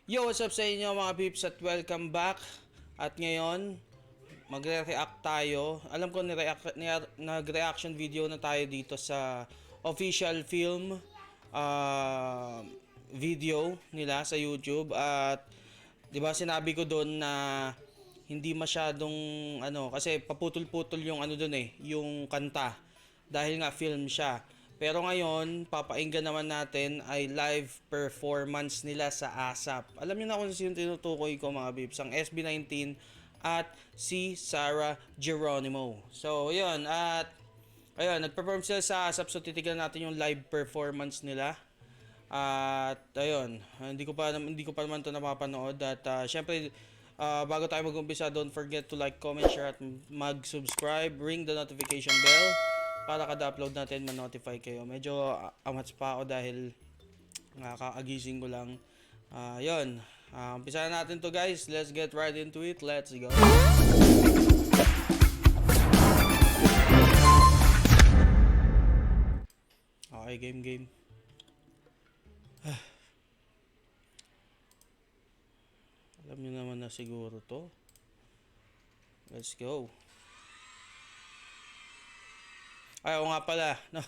Yo, what's up sa inyo mga peeps at welcome back. At ngayon, magre-react tayo. Alam ko nag-reaction video na tayo dito sa official film uh, video nila sa YouTube. At 'di ba sinabi ko doon na hindi masyadong kasi paputol-putol yung doon yung kanta dahil nga film siya. Pero ngayon, papainggan naman natin ay live performance nila sa ASAP. Alam niyo na kung sino tinutukoy ko mga bibs, ang SB19 at si Sarah Geronimo. So, yun. At, ayun, nag-perform sila sa ASAP. So, titignan natin yung live performance nila. At, ayun, hindi ko pa naman ito napapanood. At, syempre, bago tayo mag-umpisa, don't forget to like, comment, share, at mag-subscribe. Ring the notification bell para kada upload natin ma-notify kayo. Medyo amats pa ako dahil kakagising ko lang. Yun. Umpisa na natin to guys. Let's get right into it. Let's go. Okay, game. Alam niyo naman na siguro to. Let's go. Ay, oo nga pala, no?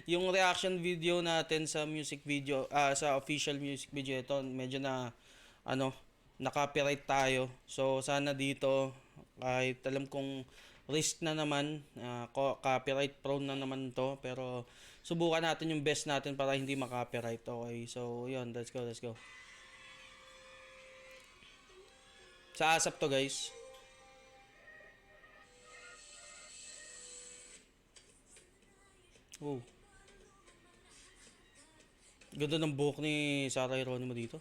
Yung reaction video natin sa music video, sa official music video ito, medyo na na-copyright tayo. So sana dito kahit alam kong risk na naman, copyright prone na naman to, pero subukan natin yung best natin para hindi ma-copyright. Okay. So, 'yun, let's go. Sa ASAP to, guys. Oh. Ganda ng buhok ni Sarah Geronimo dito.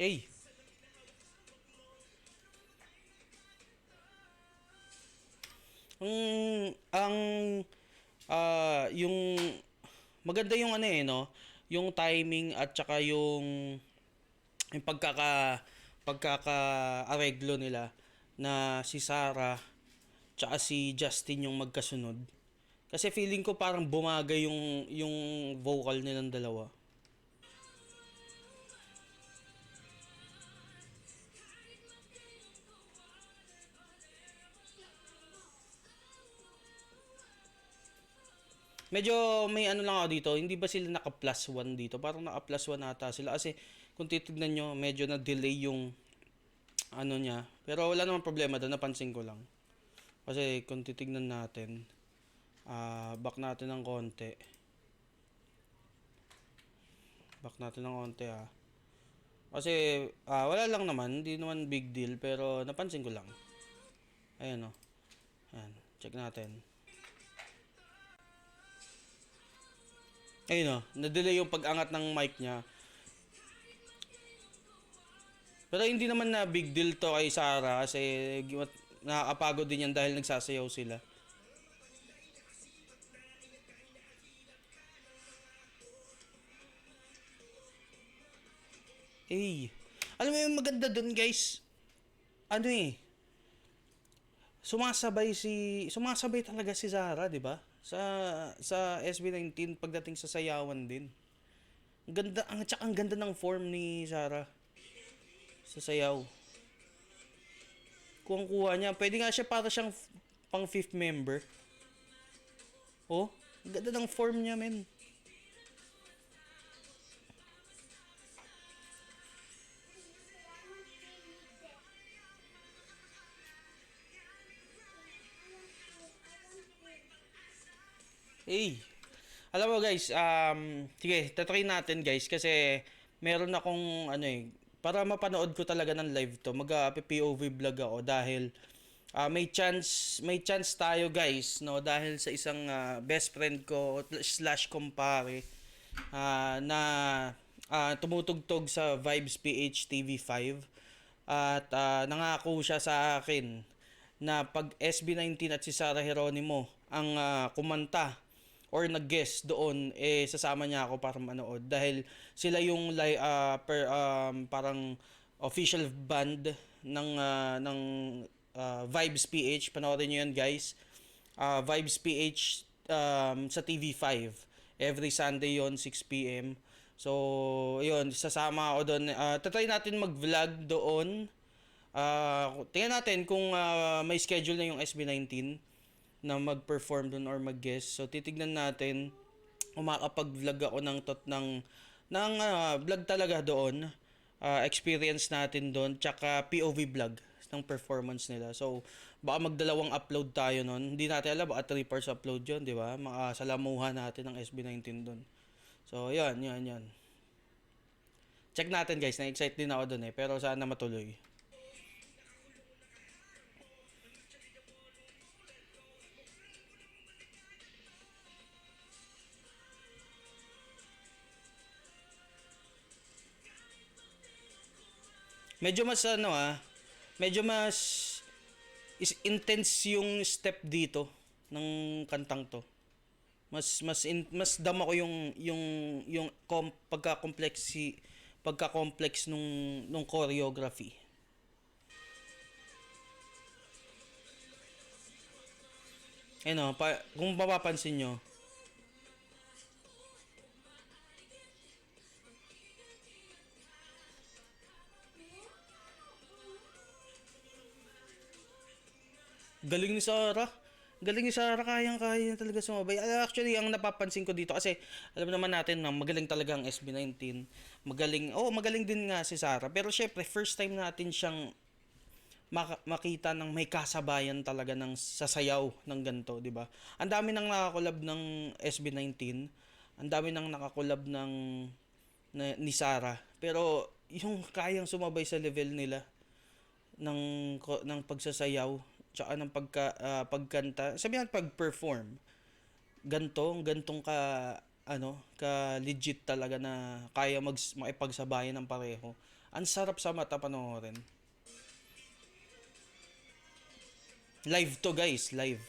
Hey. Ang yung maganda yung no, yung timing at saka yung pagkaka-areglo nila na si Sarah tsaka si Justin yung magkasunod. Kasi feeling ko parang bumagay yung vocal nilang dalawa. Medyo may lang ako dito, hindi ba sila naka plus 1 dito? Parang naka plus 1 ata sila kasi kung titignan nyo, medyo na-delay yung niya. Pero wala namang problema doon, napansin ko lang. Kasi kung titignan natin, back natin ng konti. Kasi wala lang naman, hindi naman big deal, pero napansin ko lang. Ayan o. Ayan, check natin. Ayun o, na-delay yung pag-angat ng mic niya. Pero hindi naman na big deal to kay Sarah kasi nakakapagod din yan dahil nagsasayaw sila. Alam mo yung maganda dun guys, sumasabay talaga si Sarah, 'di ba? Sa SB19 pagdating sa sayawan din. Ang ganda ng form ni Sarah sa sayaw. Kuha niya. Pwede nga siya para siyang pang fifth member. Oh, ang ganda ng form niya, men. Alam mo guys, sige, tatry natin guys kasi meron akong para mapanood ko talaga ng live to, mag-POV vlog ako dahil may chance tayo guys, no, dahil sa isang best friend ko slash kumpare na tumutugtog sa Vibes PH TV5 at nangako siya sa akin na pag SB19 at si Sarah Geronimo ang kumanta or nag-guest doon, sasama niya ako para manood dahil sila yung parang official band ng Vibes PH. Panoorin niyo yan guys. Vibes PH sa TV5. Every Sunday yon 6 p.m. So, yun, sasama ako doon. Tatry natin mag-vlog doon. Tingnan natin kung may schedule na yung SB19 na mag-perform doon or mag-guest. So, titignan natin kung makakapag-vlog ako ng vlog talaga doon. Experience natin doon. Tsaka POV vlog ng performance nila. So, baka magdalawang upload tayo noon. Hindi natin alam, baka 3 parts upload yun, di ba? Makasalamuhan natin ng SB19 doon. So, yan. Check natin guys, na-excite din ako doon eh. Pero sana matuloy. Medyo mas medyo mas intense yung step dito ng kantang to. Mas dama ko yung pagka-complex nung choreography. Kung mapapansin nyo, galing ni Sarah. Galing ni Sarah, kayang-kaya niya talaga sumabay. Actually, ang napapansin ko dito kasi alam naman natin na magaling talaga ang SB19. Magaling din nga si Sarah. Pero syempre, first time natin siyang makita ng may kasabayan talaga ng sasayaw ng ganito, di ba? Ang dami nang nakakolab ng SB19. Ang dami nang nakakolab ni Sarah. Pero yung kayang sumabay sa level nila ng pagsasayaw tsaka ng pagkanta, sabihan pag-perform, gantong ka legit talaga na kaya makipagsabayan ng pareho. Ang sarap sa mata panoorin. Live to guys, live.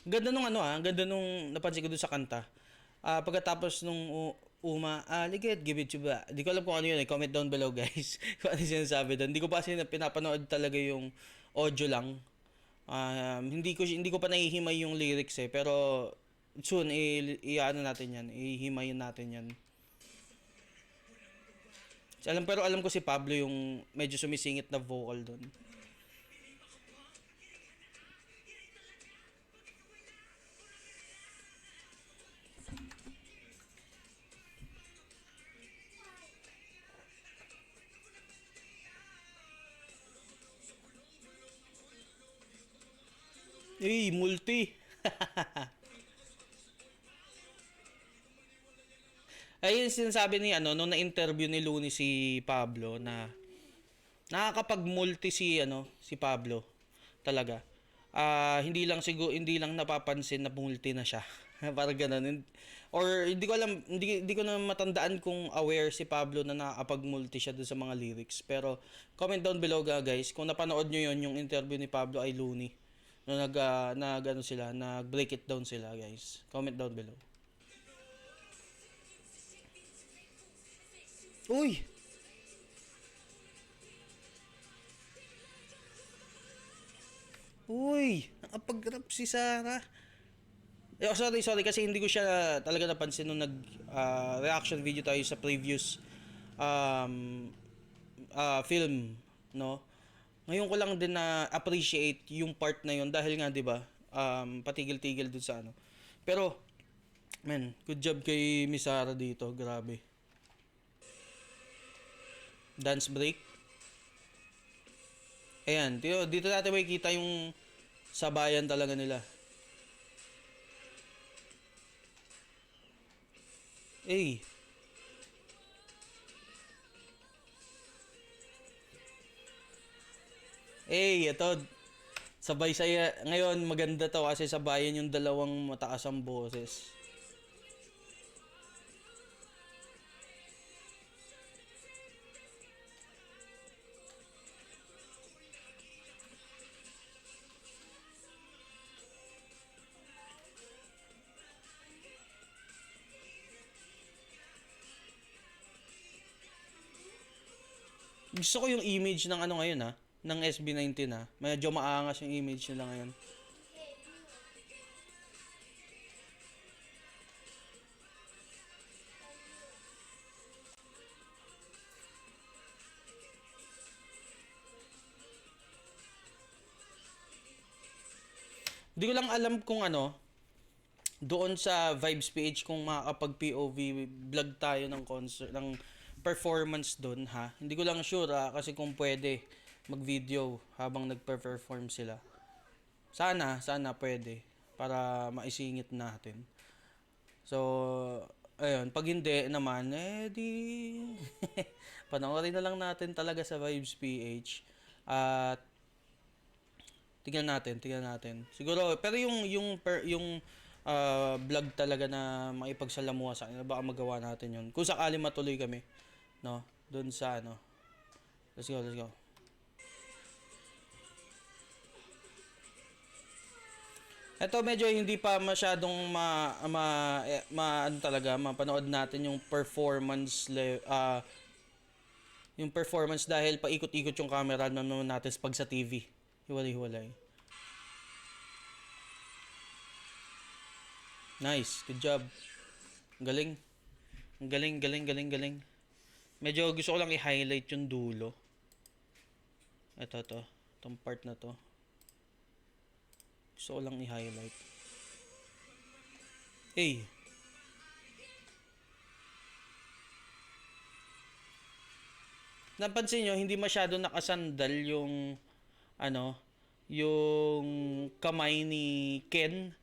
Ganda nung napansin ko dun sa kanta. Pagkatapos nung Ligit, give it to ba? Di ko alam kung ano yun eh. Comment down below guys. Kung ano yung sinasabi doon. Hindi ko pa kasi pinapanood talaga yung audio lang. Hindi ko pa nahihimay yung lyrics eh. Pero soon, i-ano natin yan. Ihimayin natin yan. Pero alam ko si Pablo yung medyo sumisingit na vocal doon. Multi. Ayun sinasabi ni nung na-interview ni Looney si Pablo na nakakapag-multi si Pablo talaga. Hindi lang napapansin na multi na siya. Parang ganun. Or hindi ko na matandaan kung aware si Pablo na nakakapag-multi siya dun sa mga lyrics. Pero comment down below guys kung napanood nyo yon yung interview ni Pablo ay Looney. No, nag-break it down sila guys. Comment down below. Uy! Uy! Nakapag-rap si Sarah. Sorry kasi hindi ko siya talaga napansin nung reaction video tayo sa previous um, film, no? Ngayon ko lang din na appreciate yung part na yun dahil nga 'di ba? Patigil-tigil dun sa ano. Pero man, good job kay Miss Sarah dito, grabe. Dance break. Ayan, dito natin makikita yung sabayan talaga nila. Eh, ito. Sabay saya. Ngayon, maganda to kasi sabayan yung dalawang mataas ang boses. Gusto ko yung image ng ano ngayon ha, ng SB19 ha. Medyo maangas yung image nila ngayon. Hindi ko lang alam kung ano, doon sa Vibes PH kung makakapag POV vlog tayo ng concert, ng performance doon ha. Hindi ko lang sure kasi kung pwede mag-video habang nagpe-perform sila. Sana pwede para maisingit natin. So, ayun, pag hindi naman, di panoorin na lang natin talaga sa Vibes PH. At tingnan natin. Siguro, pero yung vlog talaga na maipagsalamuha sa kanila, baka magawa natin yun. Kung sakali matuloy kami, no? Doon sa ano. Let's go. Ito medyo hindi pa masyadong ano talaga mapanood natin yung yung performance dahil paikot-ikot yung camera naman natin pag sa TV. Hiwalay. Nice, good job. Galing. Galing. Medyo gusto ko lang i-highlight yung dulo. Itong part na to. Gusto ko lang i-highlight. Hey. Napansin nyo, hindi masyado nakasandal yung yung kamay ni Ken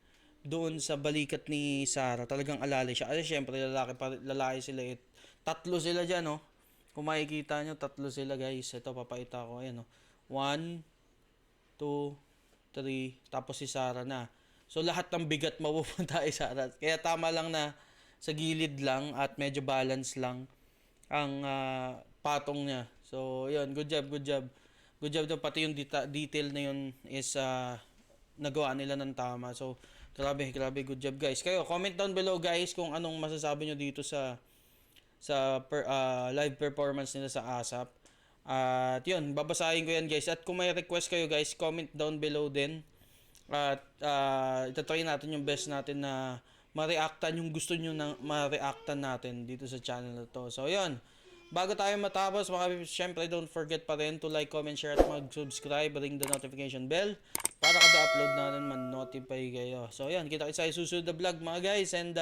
doon sa balikat ni Sarah. Talagang alalay siya. Kasi syempre lalaki sila eh. Tatlo sila dyan, no? Kung makikita nyo, tatlo sila guys. Ito, papakita ko. Ayan, no? 1, 2, 3, tapos si Sarah na. So lahat ng bigat mapupunta kay Sarah. Kaya tama lang na sa gilid lang at medyo balance lang ang patong niya. So yun, good job. Good job daw, pati yung detail na yun is nagawa nila ng tama. So grabe, good job guys. Kayo, comment down below guys kung anong masasabi nyo dito sa live performance nila sa ASAP. At yun, babasahin ko yan guys. At kung may request kayo guys, comment down below din. At itatry natin yung best natin na ma-reactan yung gusto nyo na ma-reactan natin dito sa channel na to. So yun, bago tayo matapos mga people, syempre don't forget pa rin to like, comment, share at mag-subscribe, ring the notification bell para kada upload natin man-notify kayo. So yun, kita sa susunod na vlog mga guys. And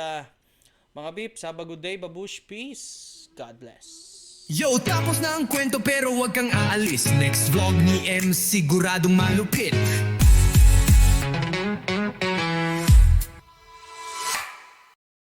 mga peeps, have a good day, babush, peace, God bless. Yo, tapos na ang kwento pero wag kang aalis. Next vlog ni M siguradong malupit.